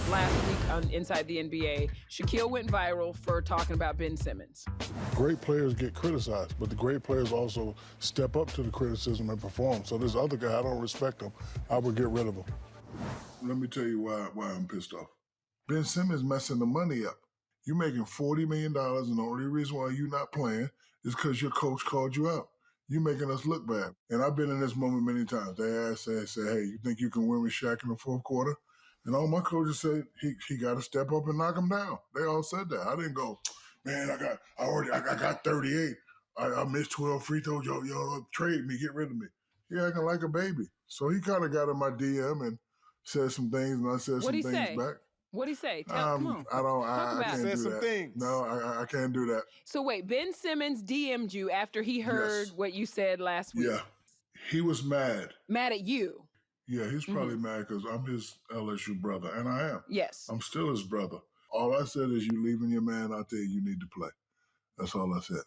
last week on Inside the NBA. Shaquille went viral for talking about Ben Simmons. Great players get criticized, but the great players also step up to the criticism and perform. So this other guy, I don't respect him. I would get rid of him. Let me tell you why I'm pissed off. Ben Simmons messing the money up. You're making $40 million, and the only reason why you're not playing is because your coach called you out. You're making us look bad. And I've been in this moment many times. They say, hey, you think you can win with Shaq in the fourth quarter? And all my coaches said he got to step up and knock him down. They all said that. I didn't go, man, I got 38. I missed 12 free throws. Yo, trade me, get rid of me. He acting like a baby. So he kind of got in my DM and said some things, and I said some things back. What'd he say? Come on. I can't do some that. Things. No, I can't do that. So wait, Ben Simmons DM'd you after he heard what you said last week? Yeah. He was mad. Mad at you? Yeah, he's probably mad because I'm his LSU brother, and I am. Yes. I'm still his brother. All I said is you leaving your man out there, you need to play. That's all I said.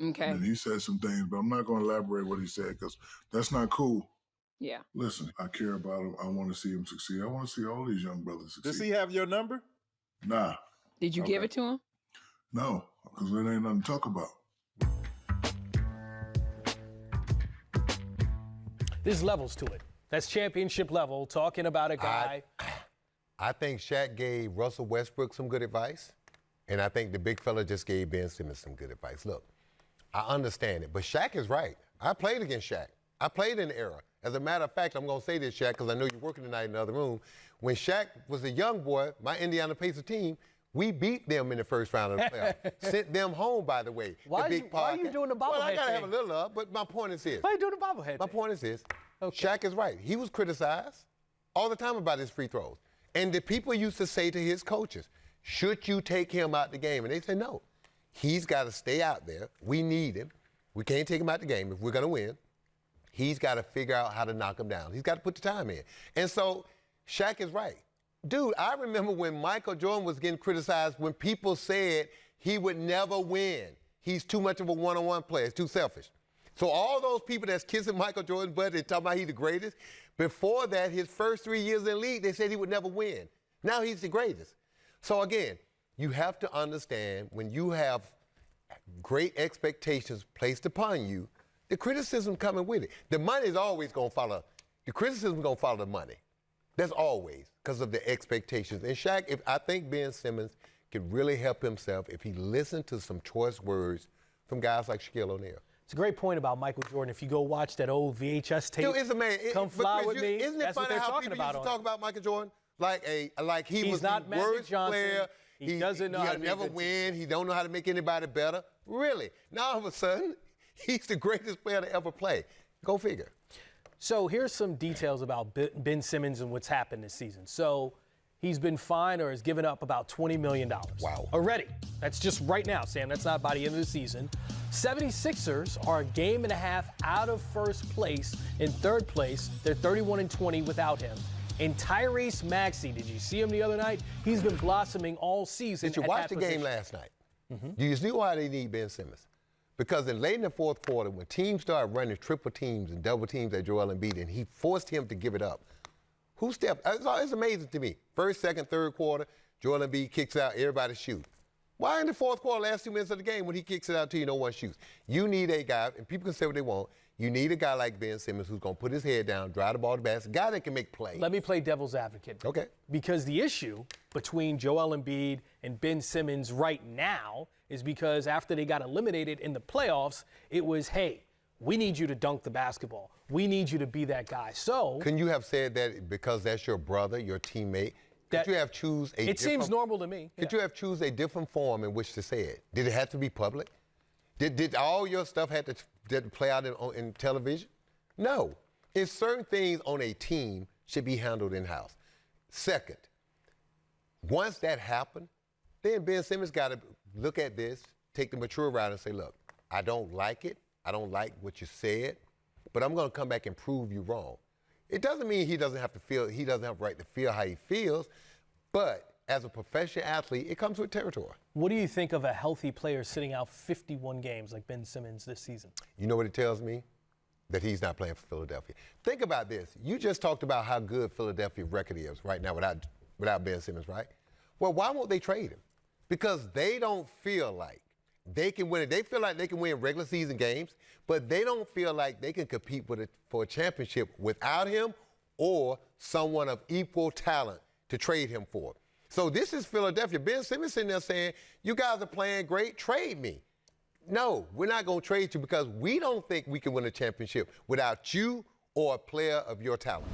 Okay. And he said some things, but I'm not going to elaborate what he said because that's not cool. Yeah. Listen, I care about him. I want to see him succeed. I want to see all these young brothers succeed. Does he have your number? Nah. Did you give it to him? No, because there ain't nothing to talk about. There's levels to it. That's championship level, talking about a guy. I think Shaq gave Russell Westbrook some good advice, and I think the big fella just gave Ben Simmons some good advice. Look, I understand it, but Shaq is right. I played against Shaq. I played in the era. As a matter of fact, I'm going to say this, Shaq, because I know you're working tonight in the other room. When Shaq was a young boy, my Indiana Pacers team, we beat them in the first round of the playoffs. Sent them home, by the way. Why are you doing the bobblehead Well, I got to have thing? a little love, but my point is this. Why are you doing the bobblehead My thing? point is this. Okay. Shaq is right. He was criticized all the time about his free throws. And the people used to say to his coaches, should you take him out the game? And they said, no. He's got to stay out there. We need him. We can't take him out the game if we're going to win. He's got to figure out how to knock him down. He's got to put the time in. And so Shaq is right. Dude, I remember when Michael Jordan was getting criticized when people said he would never win. He's too much of a one-on-one player. He's too selfish. So all those people that's kissing Michael Jordan's butt and talking about he's the greatest, before that, his first 3 years in the league, they said he would never win. Now he's the greatest. So again, you have to understand when you have great expectations placed upon you, the criticism coming with it. The money is always going to follow. The criticism is going to follow the money. That's always because of the expectations. And Shaq, I think Ben Simmons could really help himself if he listened to some choice words from guys like Shaquille O'Neal. It's a great point about Michael Jordan. If you go watch that old VHS tape, Dude, it's amazing. Come Fly With Me. Isn't it That's what funny they're how talking people about used to talk about Michael Jordan like he He's was not the Magic worst Johnson. player. He doesn't know how to He'll never make win. He don't know how to make anybody better. Really? Now all of a sudden, he's the greatest player to ever play. Go figure. So here's some details about Ben Simmons and what's happened this season. So he's been fined or has given up about $20 million. Wow. Already. That's just right now, Sam. That's not by the end of the season. 76ers are a game and a half out of first place. In third place, they're 31-20 without him. And Tyrese Maxey, did you see him the other night? He's been blossoming all season. Did you watch the game last night? Do you see why they need Ben Simmons? Because late in the fourth quarter, when teams started running triple teams and double teams at Joel Embiid, and he forced him to give it up, who stepped? It's amazing to me. First, second, third quarter, Joel Embiid kicks out, everybody shoot. Why in the fourth quarter, last 2 minutes of the game, when he kicks it out to you, no one shoots? You need a guy, and people can say what they want, you need a guy like Ben Simmons who's going to put his head down, drive the ball to the basket, a guy that can make plays. Let me play devil's advocate. Okay. Because the issue between Joel Embiid and Ben Simmons right now is because after they got eliminated in the playoffs, it was, hey, we need you to dunk the basketball. We need you to be that guy. So couldn't you have said that because that's your brother, your teammate? Could you have choose a It seems normal to me. Could you have choose a different form in which to say it? Did it have to be public? Did all your stuff have to play out in television? No. It's certain things on a team should be handled in-house. Second, once that happened, then Ben Simmons got to look at this, take the mature route and say, look, I don't like it. I don't like what you said, but I'm going to come back and prove you wrong. It doesn't mean he doesn't have a right to feel how he feels, but as a professional athlete, it comes with territory. What do you think of a healthy player sitting out 51 games like Ben Simmons this season? You know what it tells me? That he's not playing for Philadelphia. Think about this. You just talked about how good Philadelphia record is right now without without Ben Simmons, right? Well, why won't they trade him? Because they don't feel like they can win it. They feel like they can win regular season games, but they don't feel like they can compete for a championship without him or someone of equal talent to trade him for. So this is Philadelphia. Ben Simmons sitting there saying, you guys are playing great, trade me. No, we're not going to trade you because we don't think we can win a championship without you or a player of your talent.